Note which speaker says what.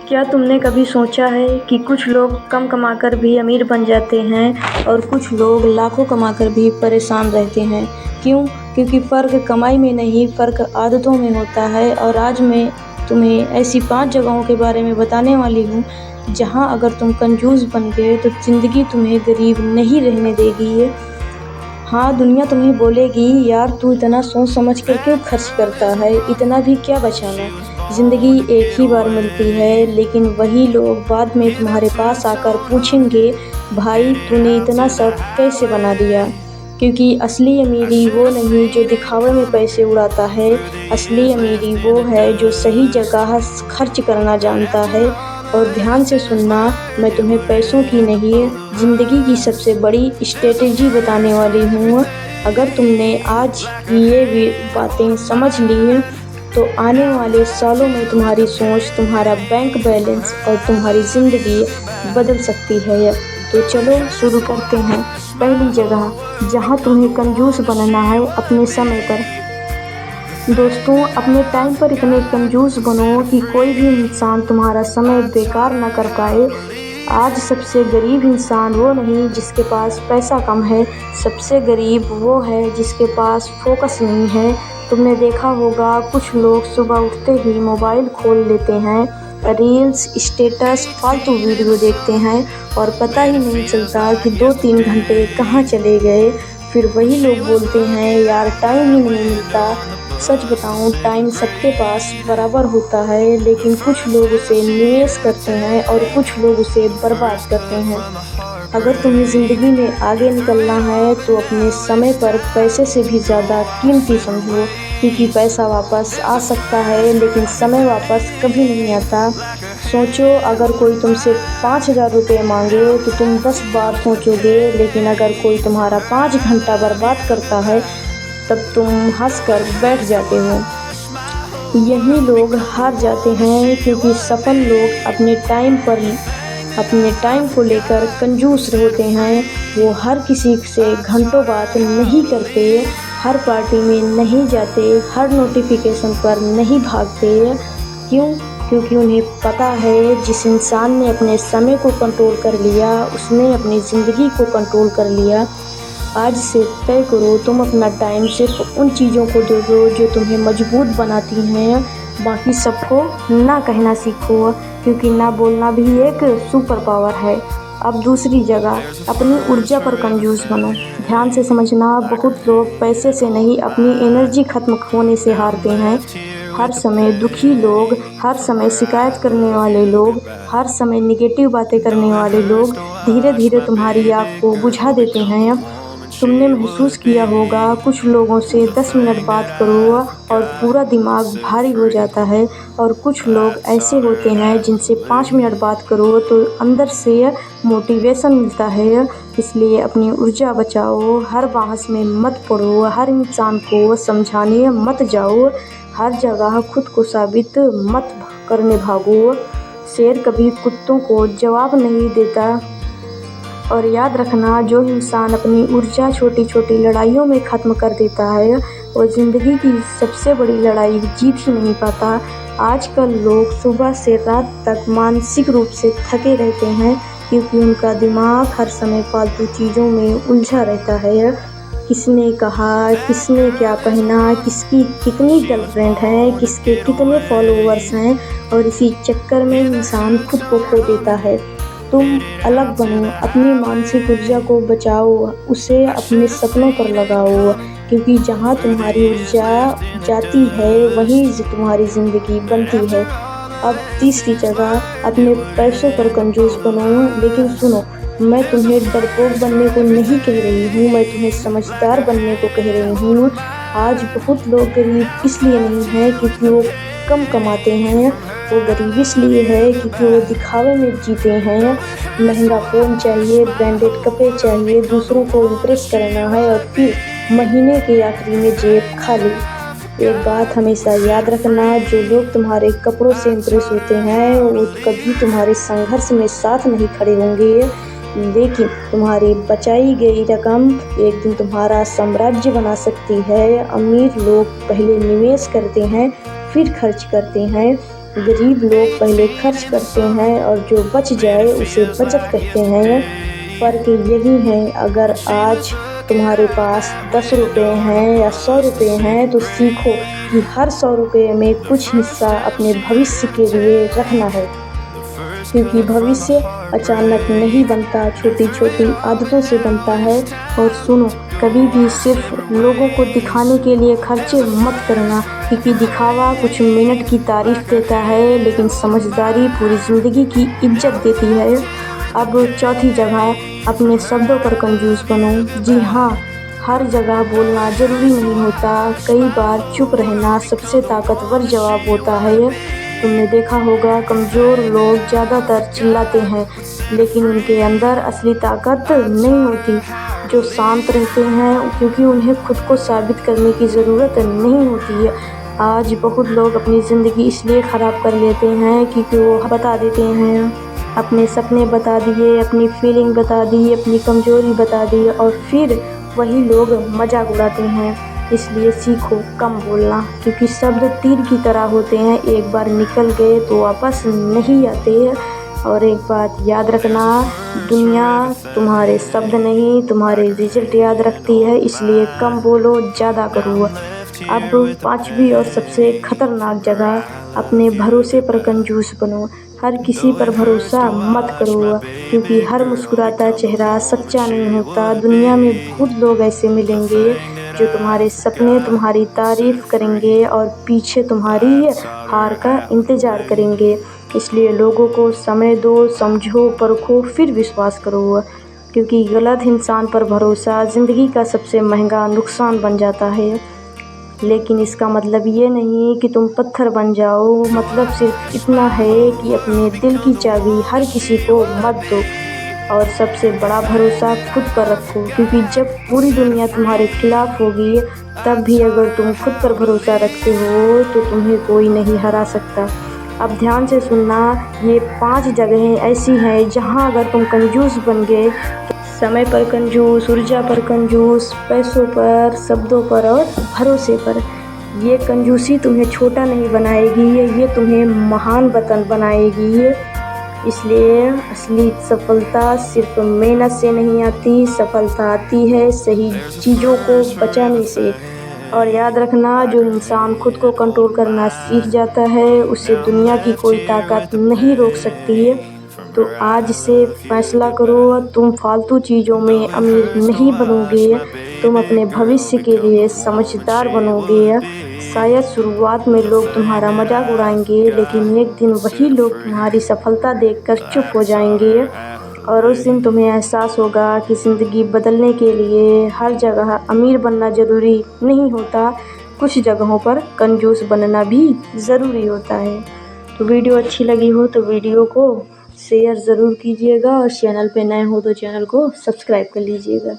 Speaker 1: क्या तुमने कभी सोचा है कि कुछ लोग कम कमाकर भी अमीर बन जाते हैं और कुछ लोग लाखों कमाकर भी परेशान रहते हैं? क्यों? क्योंकि फ़र्क कमाई में नहीं, फ़र्क आदतों में होता है। और आज मैं तुम्हें ऐसी 5 जगहों के बारे में बताने वाली हूँ, जहाँ अगर तुम कंजूस बन गए तो ज़िंदगी तुम्हें गरीब नहीं रहने देगी। हाँ, दुनिया तुम्हें बोलेगी, यार तू इतना सोच समझ कर क्यों खर्च करता है, इतना भी क्या बचाना। ज़िंदगी एक ही बार मिलती है, लेकिन वही लोग बाद में तुम्हारे पास आकर पूछेंगे, भाई तूने इतना सब कैसे बना दिया। क्योंकि असली अमीरी वो नहीं जो दिखावे में पैसे उड़ाता है, असली अमीरी वो है जो सही जगह खर्च करना जानता है। और ध्यान से सुनना, मैं तुम्हें पैसों की नहीं, ज़िंदगी की सबसे बड़ी स्ट्रेटेजी बताने वाली हूँ। अगर तुमने आज ये भी बातें समझ ली तो आने वाले सालों में तुम्हारी सोच, तुम्हारा बैंक बैलेंस और तुम्हारी ज़िंदगी बदल सकती है। तो चलो शुरू करते हैं। पहली जगह जहाँ तुम्हें कंजूस बनना है, अपने समय पर। दोस्तों, अपने टाइम पर इतने कंजूस बनो कि कोई भी इंसान तुम्हारा समय बेकार ना कर पाए। आज सबसे गरीब इंसान वो नहीं जिसके पास पैसा कम है, सबसे गरीब वो है जिसके पास फोकस नहीं है। तुमने देखा होगा, कुछ लोग सुबह उठते ही मोबाइल खोल लेते हैं, रील्स, स्टेटस, फालतू वीडियो देखते हैं और पता ही नहीं चलता कि 2-3 घंटे कहाँ चले गए। फिर वही लोग बोलते हैं, यार टाइम ही नहीं मिलता। सच बताऊं, टाइम सबके पास बराबर होता है, लेकिन कुछ लोग उसे निवेश करते हैं और कुछ लोग उसे बर्बाद करते हैं। अगर तुम्हें ज़िंदगी में आगे निकलना है तो अपने समय पर पैसे से भी ज़्यादा कीमती समझो, क्योंकि पैसा वापस आ सकता है लेकिन समय वापस कभी नहीं आता। सोचो, अगर कोई तुमसे 5,000 रुपये मांगे तो तुम 10 बार सोचोगे, लेकिन अगर कोई तुम्हारा 5 घंटा बर्बाद करता है तब तुम हंसकर बैठ जाते हो। यही लोग हार जाते हैं, क्योंकि सफल लोग अपने टाइम को लेकर कंजूस होते हैं। वो हर किसी से घंटों बात नहीं करते, हर पार्टी में नहीं जाते, हर नोटिफिकेशन पर नहीं भागते। क्यों? क्योंकि उन्हें पता है, जिस इंसान ने अपने समय को कंट्रोल कर लिया, उसने अपनी ज़िंदगी को कंट्रोल कर लिया। आज से तय करो, तुम अपना टाइम सिर्फ उन चीज़ों को दोगे जो तुम्हें मजबूत बनाती हैं। बाकी सबको ना कहना सीखो, क्योंकि ना बोलना भी एक सुपर पावर है। अब दूसरी जगह, अपनी ऊर्जा पर कंजूस बनो। ध्यान से समझना, बहुत लोग पैसे से नहीं, अपनी एनर्जी खत्म होने से हारते हैं। हर समय दुखी लोग, हर समय शिकायत करने वाले लोग, हर समय निगेटिव बातें करने वाले लोग धीरे धीरे तुम्हारी आग को बुझा देते हैं। तुमने महसूस किया होगा, कुछ लोगों से 10 मिनट बात करो और पूरा दिमाग भारी हो जाता है, और कुछ लोग ऐसे होते हैं जिनसे 5 मिनट बात करो तो अंदर से मोटिवेशन मिलता है। इसलिए अपनी ऊर्जा बचाओ, हर बहस में मत पड़ो, हर इंसान को समझाने मत जाओ, हर जगह खुद को साबित मत करने भागो। शेर कभी कुत्तों को जवाब नहीं देता। और याद रखना, जो इंसान अपनी ऊर्जा छोटी छोटी लड़ाइयों में ख़त्म कर देता है, वो ज़िंदगी की सबसे बड़ी लड़ाई जीत ही नहीं पाता। आजकल लोग सुबह से रात तक मानसिक रूप से थके रहते हैं, क्योंकि उनका दिमाग हर समय फालतू चीज़ों में उलझा रहता है। किसने कहा, किसने क्या पहना, किसकी कितनी गर्लफ्रेंड है, किसके कितने फॉलोअर्स हैं, और इसी चक्कर में इंसान खुद को खो देता है। तुम अलग बनो, अपनी मानसिक ऊर्जा को बचाओ, उसे अपने सपनों पर लगाओ, क्योंकि जहाँ तुम्हारी ऊर्जा जाती है वहीं तुम्हारी ज़िंदगी बनती है। अब तीसरी जगह, अपने पैसों पर कंजूस बनो। लेकिन सुनो, मैं तुम्हें डरपोक बनने को नहीं कह रही हूँ, मैं तुम्हें समझदार बनने को कह रही हूँ। आज बहुत लोग गरीब इसलिए नहीं हैं क्योंकि वो कम कमाते हैं, वो गरीब इसलिए है क्योंकि वो दिखावे में जीते हैं। महंगा फ़ोन चाहिए, ब्रांडेड कपड़े चाहिए, दूसरों को इम्प्रेस करना है, और फिर महीने के आखिरी में जेब खाली। एक बात हमेशा याद रखना, जो लोग तुम्हारे कपड़ों से इम्प्रेस होते हैं वो कभी तुम्हारे संघर्ष में साथ नहीं खड़े होंगे, लेकिन तुम्हारी बचाई गई रकम एक दिन तुम्हारा साम्राज्य बना सकती है। अमीर लोग पहले निवेश करते हैं, फिर खर्च करते हैं, गरीब लोग पहले खर्च करते हैं और जो बच जाए उसे बचत कहते हैं। फ़र्क यही है, अगर आज तुम्हारे पास 10 रुपये हैं या 100 रुपये हैं तो सीखो कि हर 100 रुपये में कुछ हिस्सा अपने भविष्य के लिए रखना है, क्योंकि भविष्य अचानक नहीं बनता, छोटी छोटी आदतों से बनता है। और सुनो, कभी भी सिर्फ लोगों को दिखाने के लिए खर्चे मत करना, क्योंकि दिखावा कुछ मिनट की तारीफ देता है लेकिन समझदारी पूरी ज़िंदगी की इज्जत देती है। अब चौथी जगह, अपने शब्दों पर कंजूस बनो। जी हाँ, हर जगह बोलना ज़रूरी नहीं होता, कई बार चुप रहना सबसे ताकतवर जवाब होता है। तुमने देखा होगा, कमज़ोर लोग ज़्यादातर चिल्लाते हैं लेकिन उनके अंदर असली ताकत नहीं होती। जो शांत रहते हैं क्योंकि उन्हें खुद को साबित करने की ज़रूरत नहीं होती है। आज बहुत लोग अपनी ज़िंदगी इसलिए ख़राब कर लेते हैं क्योंकि वो बता देते हैं, अपने सपने बता दिए, अपनी फीलिंग बता दी, अपनी कमज़ोरी बता दी और फिर वही लोग मजाक उड़ाते हैं। इसलिए सीखो कम बोलना, क्योंकि शब्द तीर की तरह होते हैं, एक बार निकल गए तो वापस नहीं आते। और एक बात याद रखना, दुनिया तुम्हारे शब्द नहीं, तुम्हारे रिजल्ट याद रखती है। इसलिए कम बोलो, ज़्यादा करो। अब पांचवी और सबसे खतरनाक जगह, अपने भरोसे पर कंजूस बनो। हर किसी पर भरोसा मत करो, क्योंकि हर मुस्कुराता चेहरा सच्चा नहीं होता। दुनिया में बहुत लोग ऐसे मिलेंगे जो तुम्हारे सपने, तुम्हारी तारीफ करेंगे और पीछे तुम्हारी हार का इंतज़ार करेंगे। इसलिए लोगों को समय दो, समझो, परखो, फिर विश्वास करो, क्योंकि गलत इंसान पर भरोसा ज़िंदगी का सबसे महंगा नुकसान बन जाता है। लेकिन इसका मतलब ये नहीं कि तुम पत्थर बन जाओ, मतलब सिर्फ इतना है कि अपने दिल की चाबी हर किसी को मत दो और सबसे बड़ा भरोसा खुद पर रखो, क्योंकि जब पूरी दुनिया तुम्हारे खिलाफ होगी तब भी अगर तुम खुद पर भरोसा रखते हो तो तुम्हें कोई नहीं हरा सकता। अब ध्यान से सुनना, ये 5 जगहें ऐसी हैं जहां अगर तुम कंजूस बन गए तो समय पर कंजूस, ऊर्जा पर कंजूस, पैसों पर, शब्दों पर और भरोसे पर। ये कंजूसी तुम्हें छोटा नहीं बनाएगी, ये तुम्हें महान वतन बनाएगी। इसलिए असली सफलता सिर्फ मेहनत से नहीं आती, सफलता आती है सही चीज़ों को बचाने से। और याद रखना, जो इंसान खुद को कंट्रोल करना सीख जाता है उसे दुनिया की कोई ताकत नहीं रोक सकती है। तो आज से फैसला करो, तुम फालतू चीज़ों में अमीर नहीं बनोगे, तुम अपने भविष्य के लिए समझदार बनोगे। शायद शुरुआत में लोग तुम्हारा मजाक उड़ाएंगे, लेकिन एक दिन वही लोग तुम्हारी सफलता देखकर चुप हो जाएंगे और उस दिन तुम्हें एहसास होगा कि ज़िंदगी बदलने के लिए हर जगह अमीर बनना ज़रूरी नहीं होता, कुछ जगहों पर कंजूस बनना भी ज़रूरी होता है। तो वीडियो अच्छी लगी हो तो वीडियो को शेयर ज़रूर कीजिएगा और चैनल पे नए हो तो चैनल को सब्सक्राइब कर लीजिएगा।